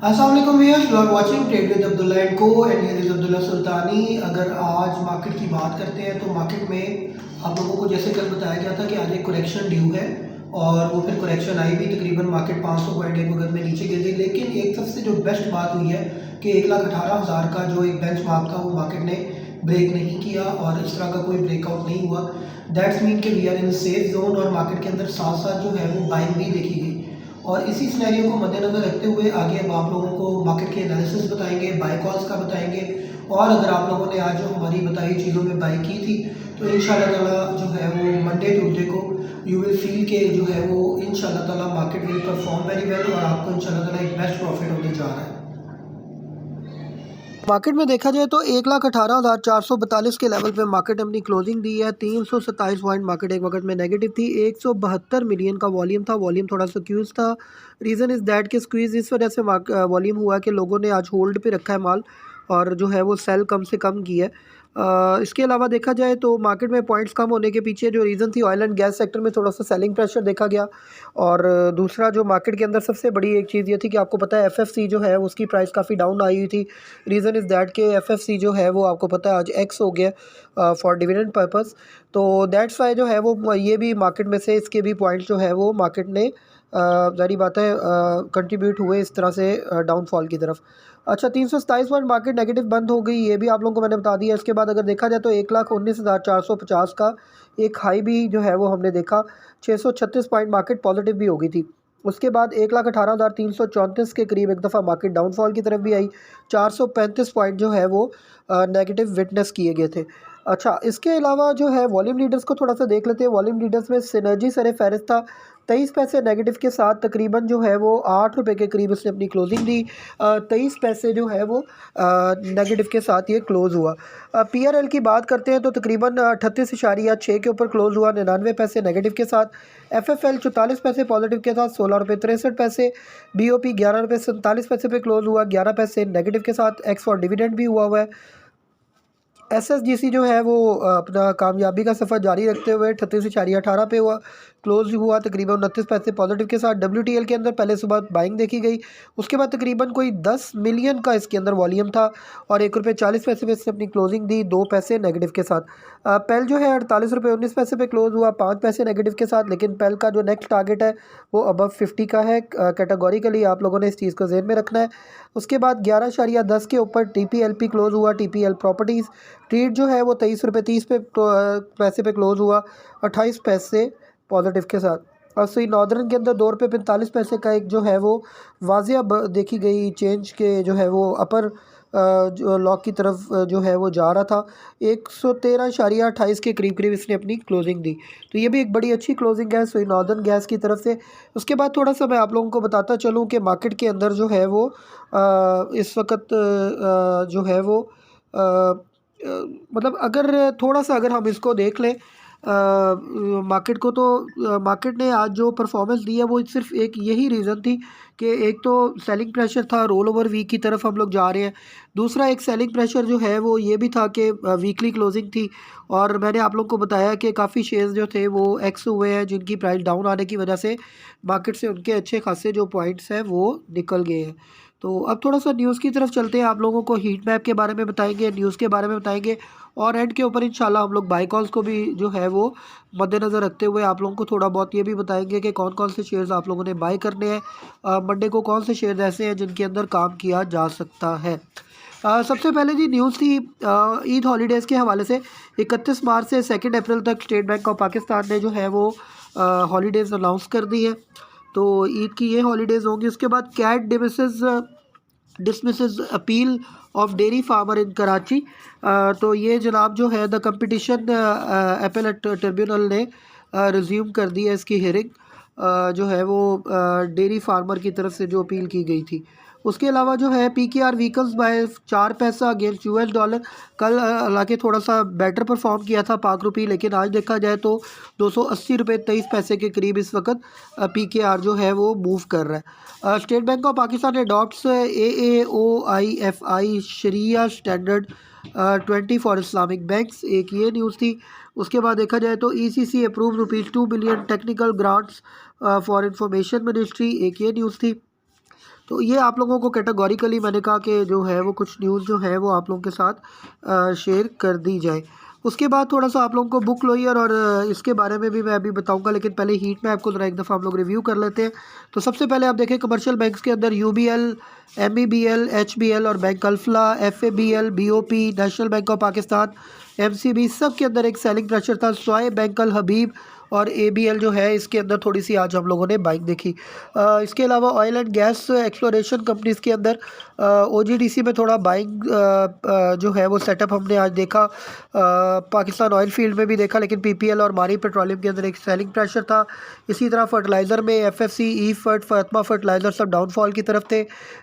अस्सलाम वालेकुम viewers, you are watching trade with Abdullah and को and here is Abdullah Sultani. अगर आज मार्केट की बात करते हैं तो मार्केट में आप लोगों को जैसे कल बताया गया था कि आज एक करेक्शन ड्यू है और वो फिर करेक्शन आई भी। तकरीबन मार्केट 500 पॉइंट एक वक्त में नीचे गिर गई, लेकिन एक सबसे जो बेस्ट बात हुई है कि 1,18,000 का जो एक बेंच मार्क था वो मार्केट ने ब्रेक नहीं किया और इस तरह का कोई ब्रेकआउट नहीं हुआ। दैट्स मीन कि we are in safe zone और मार्केट के अंदर साथ साथ जो है वो बाइंग भी देखी गई। और इसी सिनेरियो को मद्देनज़र रखते हुए आगे अब आप लोगों को मार्केट के एनालिसिस बताएंगे, बाय कॉल्स का बताएंगे। और अगर आप लोगों ने आज जो हमारी बताई चीज़ों में बाई की थी तो इंशाल्लाह ताला जो है वो मंडे ट्यूसडे को यू विल फील के जो है वो इंशाल्लाह ताला market will perform very well और आपको इंशाल्लाह ताला एक बेस्ट प्रॉफिट होने जा रहा है। मार्केट में देखा जाए तो 1,18,442 के लेवल पे मार्केट अपनी क्लोजिंग दी है। 327 पॉइंट मार्केट एक वक्त में नेगेटिव थी। 172 मिलियन का वॉल्यूम था, वॉल्यूम थोड़ा सा स्क्यूज था। रीज़न इज़ दैट कि स्क्वीज़ इस वजह से वॉल्यूम हुआ कि लोगों ने आज होल्ड पे रखा है माल और जो है वो सेल कम से कम की है। इसके अलावा देखा जाए तो मार्केट में पॉइंट्स कम होने के पीछे जो रीज़न थी, ऑयल एंड गैस सेक्टर में थोड़ा सा सेलिंग प्रेशर देखा गया। और दूसरा जो मार्केट के अंदर सबसे बड़ी एक चीज़ ये थी कि आपको पता है एफएफसी जो है उसकी प्राइस काफ़ी डाउन आई हुई थी। रीज़न इज़ दैट कि एफएफसी जो है वो आपको पता है आज एक्स हो गया फॉर डिविडेंड पर्पस। तो दैट्स वाई जो है वो ये भी मार्केट में से इसके भी पॉइंट्स जो है वो मार्केट ने ज़ाहिर बात है कंट्रीब्यूट हुए इस तरह से डाउनफॉल की तरफ। अच्छा, 327 पॉइंट मार्केट नेगेटिव बंद हो गई, ये भी आप लोगों को मैंने बता दिया। इसके बाद अगर देखा जाए तो 1,19,450 का एक हाई भी जो है वो हमने देखा। 636 पॉइंट मार्केट पॉजिटिव भी हो गई थी। उसके बाद 1,18,334 के करीब एक दफ़ा मार्केट डाउनफॉल की तरफ भी आई। 435 पॉइंट जो है वो नेगेटिव विटनेस किए गए थे। अच्छा, इसके अलावा जो है वॉल्यूम लीडर्स को थोड़ा सा देख लेते हैं। वॉल्यूम लीडर्स में सिनर्जी सर फहरिस्त था 23 पैसे नेगेटिव के साथ, तकरीबन जो है वो 8 रुपये के करीब उसने अपनी क्लोजिंग दी। 23 पैसे जो है वो नेगेटिव के साथ ये क्लोज़ हुआ। पीआरएल की बात करते हैं तो तकरीबन 38.6 के ऊपर क्लोज़ हुआ 99 पैसे नेगेटिव के साथ। एफएफएल 44 पैसे पॉजिटिव के साथ 16 रुपये 63 पैसे। बीओपी 11 रुपये 47 पैसे पे क्लोज़ हुआ 11 पैसे नेगेटिव के साथ। एक्स फॉर डिविडेंड भी हुआ है। एसएसजीसी जो है वो अपना कामयाबी का सफ़र जारी रखते हुए 38.18 पे हुआ क्लोज हुआ, तकरीबन 29 पैसे पॉजिटिव के साथ। डब्ल्यूटीएल के अंदर पहले सुबह बाइंग देखी गई, उसके बाद तकरीबन कोई 10 मिलियन का इसके अंदर वॉल्यूम था और 1 रुपये 40 पैसे पे इसने अपनी क्लोजिंग दी 2 पैसे नेगेटिव के साथ। पेल जो है 48 रुपये 19 पैसे पे क्लोज हुआ 5 पैसे नेगेटिव के साथ, लेकिन पेल का जो नेक्स्ट टारगेट है वो अबव 50 का है। कैटेगोरिकली आप लोगों ने इस चीज़ को ज़हन में रखना है। उसके बाद 11.10 के ऊपर टीपीएलपी क्लोज हुआ। टीपीएल प्रॉपर्टीज़ ट्रेड जो है वो 23 रुपये 30 पैसे पे क्लोज़ हुआ 28 पैसे पॉजिटिव के साथ। और सही नॉर्दर्न के अंदर 2 रुपये 45 पैसे का एक जो है वो वाजिया देखी गई चेंज के जो है वो अपर जो लॉक की तरफ जो है वो जा रहा था। 113.28 के करीब करीब इसने अपनी क्लोजिंग दी, तो ये भी एक बड़ी अच्छी क्लोजिंग है सही नॉर्दर्न गैस की तरफ से। उसके बाद थोड़ा सा मैं आप लोगों को बताता चलूँ कि मार्केट के अंदर जो है वो इस वक्त जो है वो मतलब अगर थोड़ा सा अगर हम इसको देख लें मार्केट को, तो मार्केट ने आज जो परफॉर्मेंस दी है वो सिर्फ एक यही रीज़न थी कि एक तो सेलिंग प्रेशर था, रोल ओवर वीक की तरफ हम लोग जा रहे हैं। दूसरा एक सेलिंग प्रेशर जो है वो ये भी था कि वीकली क्लोजिंग थी और मैंने आप लोगों को बताया कि काफ़ी शेयर्स जो थे वो एक्स हुए हैं जिनकी प्राइस डाउन आने की वजह से मार्केट से उनके अच्छे खासे जो पॉइंट्स हैं वो निकल गए हैं। तो अब थोड़ा सा न्यूज़ की तरफ चलते हैं, आप लोगों को हीट मैप के बारे में बताएंगे, न्यूज़ के बारे में बताएंगे और एंड के ऊपर इंशाल्लाह हम लोग बाय कॉल्स को भी जो है वो मद्देनज़र रखते हुए आप लोगों को थोड़ा बहुत ये भी बताएंगे कि कौन कौन से शेयर्स आप लोगों ने बाय करने हैं। मंडे को कौन से शेयर्स ऐसे हैं जिनके अंदर काम किया जा सकता है। सबसे पहले जी न्यूज़ थी ईद हॉलीडेज़ के हवाले से। 31 मार्च से 2 अप्रैल तक स्टेट बैंक ऑफ पाकिस्तान ने जो है वो हॉलीडेज़ अनाउंस कर दी है, तो ईद की ये हॉलीडेज़ होंगी। उसके बाद CAT dismisses appeal of dairy farmer in Karachi. तो ये जनाब जो है द कंपटीशन अपीलेट ट्रिब्यूनल ने रिज्यूम कर दी है इसकी हियरिंग जो है वो डेयरी फार्मर की तरफ से जो अपील की गई थी। उसके अलावा जो है पीकेआर व्हीकल्स बाय 4 पैसा अगेंस्ट यूएस डॉलर। कल हालांकि थोड़ा सा बेटर परफॉर्म किया था पाक रुपी, लेकिन आज देखा जाए तो 280 रुपये 23 पैसे के करीब इस वक्त पीकेआर जो है वो मूव कर रहा है। State bank of Pakistan adopts AAOIFI शरिया स्टैंडर्ड 20 फॉर इस्लामिक बैंक्स, एक ये न्यूज़ थी। उसके बाद देखा जाए तो ECC approve ₹2 billion technical grants for information ministry, एक ये न्यूज़ थी। तो ये आप लोगों को कैटेगोरिकली मैंने कहा कि जो है वो कुछ न्यूज़ जो है वो आप लोगों के साथ शेयर कर दी जाए। उसके बाद थोड़ा सा आप लोगों को बुक लॉयर और इसके बारे में भी मैं अभी बताऊंगा, लेकिन पहले हीट मैप को ज़रा एक दफ़ा हम लोग रिव्यू कर लेते हैं। तो सबसे पहले आप देखें कमर्शियल बैंक्स के अंदर UBL, MEBL, HBL और bank Alfalah, FABL, BOP, national bank of Pakistan, MCB, सब के अंदर एक सेलिंग प्रेशर था। स्वाय बैंक अल हबीब और ABL जो है इसके अंदर थोड़ी सी आज हम लोगों ने बाइक देखी। इसके अलावा oil and gas exploration companies के अंदर OGDC में थोड़ा बाइंग जो है वो सेटअप हमने आज देखा। पाकिस्तान ऑयल फील्ड में भी देखा, लेकिन PPL और मारी पेट्रोलियम के अंदर एक सेलिंग प्रेशर था। इसी तरह फर्टिलाइज़र में FFC, E-फर्ट, फातिमा फर्टिलाइज़र सब डाउनफॉल की तरफ थे।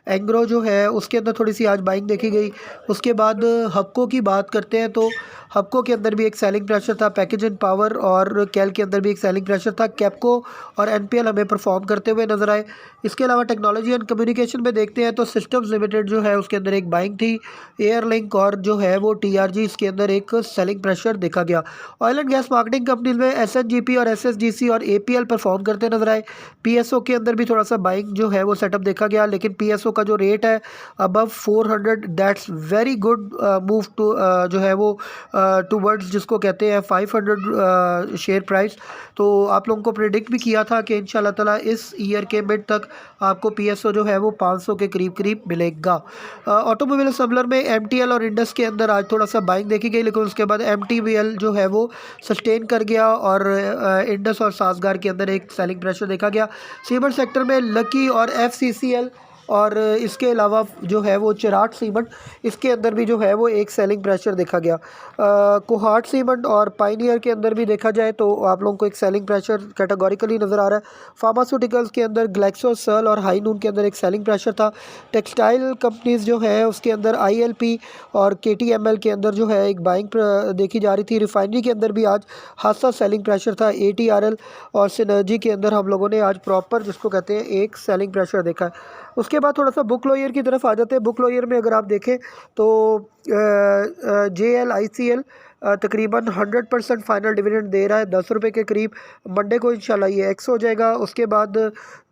एंग्रो जो है उसके अंदर थोड़ी सी आज बाइंग देखी गई। उसके बाद हब्को की बात करते हैं तो हब्को के अंदर भी एक सेलिंग प्रेशर था। पैकेज एंड पावर और कैल के अंदर भी एक सेलिंग प्रेशर था। कैपको और NPL हमें परफॉर्म करते हुए नजर आए। इसके अलावा टेक्नोलॉजी एंड कम्युनिकेशन में देखते हैं तो सिस्टम्स लिमिटेड जो है उसके अंदर एक बाइंग थी। एयरलिंक और जो है वो TRG इसके अंदर एक सेलिंग प्रेशर देखा गया। Oil and gas marketing companies में SNGP और SSGC और APL परफॉर्म करते नजर आए। PSO के अंदर भी थोड़ा सा बाइंग जो है वो सेटअप देखा गया, लेकिन PSO का जो रेट है above 400, that's very good move to जो है वो टूवर्ड्स जिसको कहते हैं 500 शेयर प्राइस। तो आप लोगों को प्रेडिक्ट भी किया था कि इंशाल्लाह ताला इस ईयर के मिड तक आपको PSO जो है वो 500 के करीब करीब मिलेगा। ऑटोमोबाइल असेंबलर में MTL और इंडस के अंदर आज थोड़ा सा बाइंग देखी गई, लेकिन उसके बाद MTBL जो है वो सस्टेन कर गया और इंडस और सासगार के अंदर एक सेलिंग प्रेशर देखा गया। सीमेंट सेक्टर में लकी और FCCL और इसके अलावा जो है वो चिराट सीमेंट, इसके अंदर भी जो है वो एक सेलिंग प्रेशर देखा गया। कोहाट सीमेंट और पाइनियर के अंदर भी देखा जाए तो आप लोगों को एक सेलिंग प्रेशर कैटेगोरिकली नज़र आ रहा है। फार्मास्यूटिकल्स के अंदर ग्लेक्सो सल और हाईनून के अंदर एक सेलिंग प्रेशर था। टेक्सटाइल कंपनीज जो है उसके अंदर ILP और KTML के अंदर जो है एक बाइंग देखी जा रही थी। रिफाइनरी के अंदर भी आज खासा सेलिंग प्रेशर था। ATRL और सिनर्जी के अंदर हम लोगों ने आज प्रॉपर जिसको कहते हैं एक सेलिंग प्रेशर देखा है। उसके बाद थोड़ा सा बुक लॉयर की तरफ आ जाते हैं। बुक लॉयर में अगर आप देखें तो JLICL तकरीबन 100% फाइनल डिविडेंड दे रहा है 10 रुपये के करीब। मंडे को इंशाल्लाह ये एक्स हो जाएगा। उसके बाद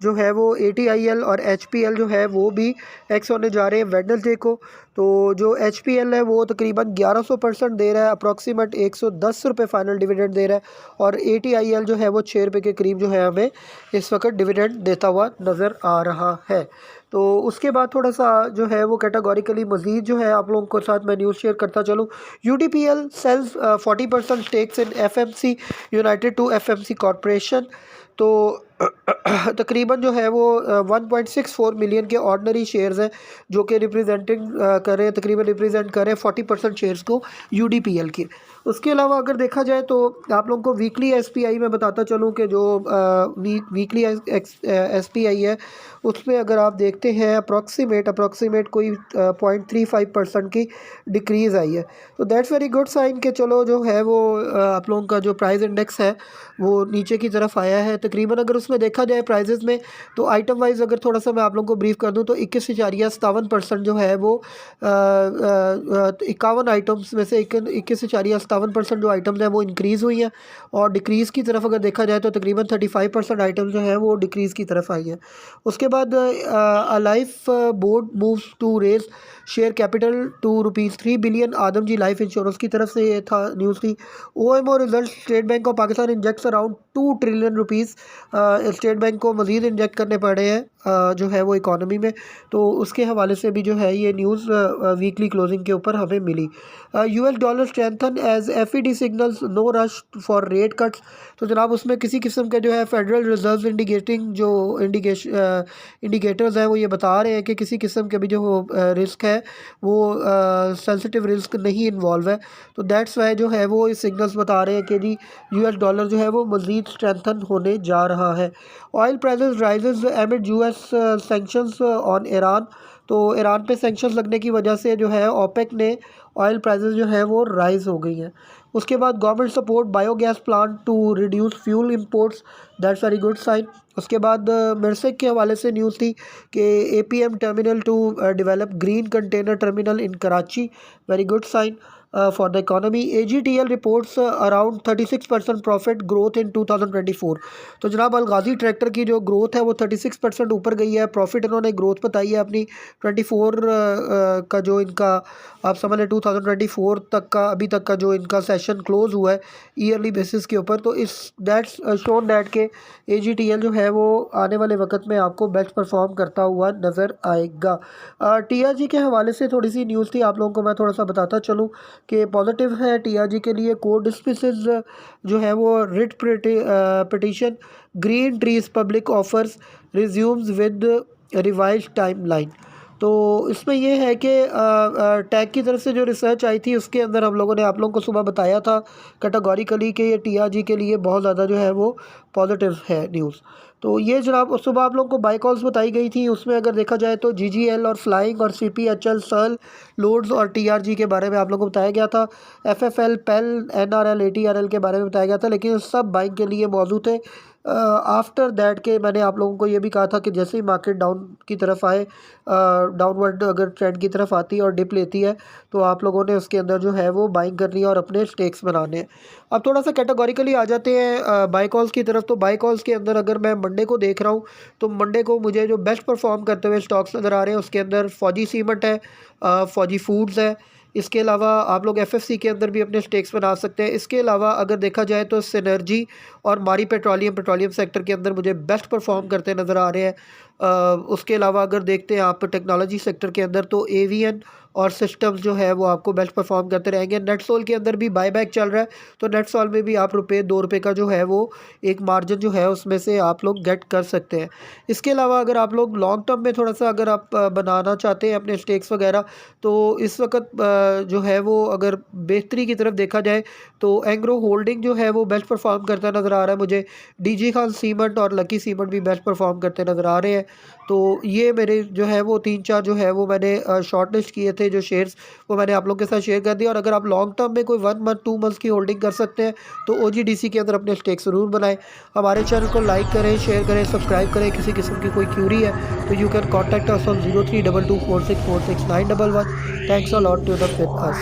जो है वो ATIL और HPL जो है वो भी एक्स होने जा रहे हैं वेडनेसडे को। तो जो HPL है वो तकरीबन 1100% दे रहा है, अप्रॉक्सीमेट 110 रुपये फाइनल डिविडेंड दे रहा है। और ATIL जो है वो 6 रुपये के करीब जो है हमें इस वक्त डिविडेंड देता हुआ नज़र आ रहा है। तो उसके बाद थोड़ा सा जो है वो कैटेगोरिकली मज़ीद जो है आप लोगों के साथ मैं न्यूज़ शेयर करता चलूँ। UTPL sells 40% stakes in FMC United to FMC corporation. तो तकरीबन जो है वो 1.64 मिलियन के ऑर्डनरी शेयर्स हैं जो कि रिप्रेजेंटिंग कर रहे हैं, तकरीबन रिप्रेजेंट कर रहे हैं 40% शेयर्स को UDPL के। उसके अलावा अगर देखा जाए तो आप लोगों को वीकली SPI में बताता चलूँ कि जो वीकली SPI है उसमें अगर आप देखते हैं अप्रॉक्सीमेट कोई 0.35% की डिक्रीज़ आई है। तो दैट्स वेरी गुड साइन कि चलो जो है वो आप लोगों का जो प्राइस इंडेक्स है वो नीचे की तरफ आया है। तकरीबन अगर उसमें देखा जाए प्राइजेज़ में तो आइटम वाइज अगर थोड़ा सा मैं आप लोगों को ब्रीफ कर दूं तो 21.57% जो है वो 51 आइटम्स में से 21.57% जो आइटम्स हैं वो इंक्रीज़ हुई हैं। और डिक्रीज़ की तरफ अगर देखा जाए तो तकरीबन 35% आइटम्स जो हैं वो डिक्रीज़ की तरफ आई हैं। उसके बाद life board moves to raise share capital to ₹3 billion. Adamjee life insurance की तरफ से ये था न्यूज़ थी। OMO result state bank of Pakistan injects around ₹2 trillion. State bank को मज़ीद इंजेक्ट करने पड़े हैं जो है वो इकॉनमी में। तो उसके हवाले से भी जो है ये न्यूज़ वीकली क्लोजिंग के ऊपर हमें मिली। US dollar strengthen as FED signals no rush for rate cuts. तो जनाब उसमें किसी किस्म के जो है फेडरल रिजर्व इंडिकेटिंग जो इंडिकेटर्स हैं वो ये बता रहे हैं कि किसी किस्म के भी जो रिस्क है वो सेंसिटिव रिस्क नहीं इन्वॉल्व है। तो दैट्स वाई जो है वो सिग्नल्स बता रहे हैं कि जी US डॉलर जो है वो मज़ीद स्ट्रेंथन होने जा रहा है। Oil prices rises एमिड US sanctions on Iran. तो ईरान पे सैंक्शंस लगने की वजह से जो है OPEC ने ऑयल प्राइसेस जो है वो राइज़ हो गई हैं। उसके बाद government support biogas plant to reduce fuel imports, that's very good sign. उसके बाद मिरसेक के हवाले से न्यूज़ थी कि APM terminal to develop green container terminal in Karachi, very good sign. for the economy. AGTL reports around 36% profit growth in 2024. तो जनाब अलगाजी tractor की जो ग्रोथ है वो 36% ऊपर गई है। प्रॉफिट इन्होंने ग्रोथ बताई है अपनी 24 का जो इनका आप समझ लें 2024 तक का अभी तक का जो इनका सेशन क्लोज हुआ है ईयरली बेसिस के ऊपर, तो इस दैट्स शोन दैट के AGTL जो है वो आने वाले वक्त में आपको बेस्ट परफॉर्म करता हुआ नज़र आएगा। TRG के हवाले से थोड़ी सी न्यूज़ थी, आप लोगों को मैं थोड़ा सा बताता चलूँ कि पॉजिटिव है TRG के लिए। कोर्ट डिस्मिसेस जो है वो writ petition green trees public offers resumes with revise timeline. तो इसमें ये है कि टैग की तरफ से जो रिसर्च आई थी उसके अंदर हम लोगों ने आप लोगों को सुबह बताया था कैटेगोरिकली कि ये TRG के लिए बहुत ज़्यादा जो है वो पॉजिटिव है न्यूज़। तो ये जनाब सुबह आप लोगों को बाई कॉल्स बताई गई थी, उसमें अगर देखा जाए तो GGL और फ्लाइंग और CPHL सर्ल लोड्स और TRG के बारे में आप लोगों को बताया गया था। FFL पेल NRL ATRL के बारे में बताया गया था, लेकिन सब बाइंग के लिए मौजूद थे। आफ्टर दैट के मैंने आप लोगों को ये भी कहा था कि जैसे ही मार्केट डाउन की तरफ आए, डाउनवर्ड अगर ट्रेंड की तरफ आती है और डिप लेती है तो आप लोगों ने उसके अंदर जो है वो बाइंग करनी है और अपने स्टेक्स बनाने हैं। अब थोड़ा सा कैटेगोरिकली आ जाते हैं बाई कॉल्स की तरफ। तो बाई कॉल्स के अंदर अगर मैं मंडे को देख रहा हूँ तो मंडे को मुझे जो बेस्ट परफॉर्म करते हुए स्टॉक्स नज़र आ रहे हैं उसके अंदर फौजी सीमेंट है, फौजी फूड्स है, इसके अलावा आप लोग FFC के अंदर भी अपने स्टेक्स बना सकते हैं। इसके अलावा अगर देखा जाए तो सिनर्जी और मारी पेट्रोलियम सेक्टर के अंदर मुझे बेस्ट परफॉर्म करते नज़र आ रहे हैं। उसके अलावा अगर देखते हैं आप टेक्नोलॉजी सेक्टर के अंदर तो एवियन और सिस्टम्स जो है वो आपको बेस्ट परफॉर्म करते रहेंगे। नेटसोल के अंदर भी बायबैक चल रहा है, तो नेटसोल में भी आप ₹2 का जो है वो एक मार्जिन जो है उसमें से आप लोग गेट कर सकते हैं। इसके अलावा अगर आप लोग लॉन्ग टर्म में थोड़ा सा अगर आप बनाना चाहते हैं अपने स्टेक्स वगैरह, तो इस वक्त जो है वो अगर बेहतरी की तरफ देखा जाए तो एंग्रो होल्डिंग जो है वो बेस्ट परफॉर्म करता नज़र आ रहा है मुझे। DG खान सीमेंट और लकी सीमेंट भी बेस्ट परफॉर्म करते नज़र आ रहे हैं। तो ये मेरे जो है वो 3-4 जो है वो मैंने शॉर्ट लिस्ट किए थे जो शेयर्स, वो मैंने आप लोग के साथ शेयर कर दिया। और अगर आप लॉन्ग टर्म में कोई 1 मंथ 2 मंथ्स की होल्डिंग कर सकते हैं तो OGDC के अंदर अपने स्टेक ज़रूर बनाएं। हमारे चैनल को लाइक करें, शेयर करें, सब्सक्राइब करें। किसी किस्म की कोई क्यूरी है तो you can contact us on 032246469111। Thanks a lot to the with us.